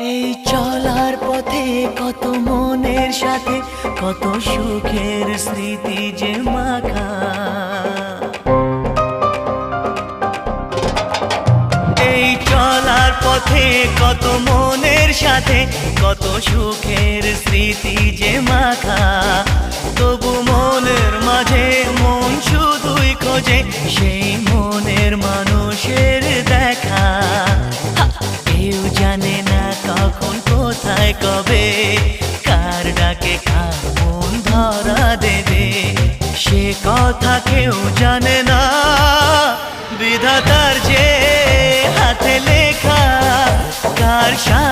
এই চলার পথে কত মনের সাথে কত সুখের স্মৃতি যে মাখা। এই চলার পথে কত মনের সাথে কত সুখের স্মৃতি যে মাখা। তবু মনের মাঝে মন শুধুই খোঁজে সেই মনের মানুষের দেখা। কেউ জানে না কখন কোথায় কবে কার ডাকে কার মন ধরা দেবে, সে কথা কেউ জানে না। বিধাতার যে হাতে লেখা কার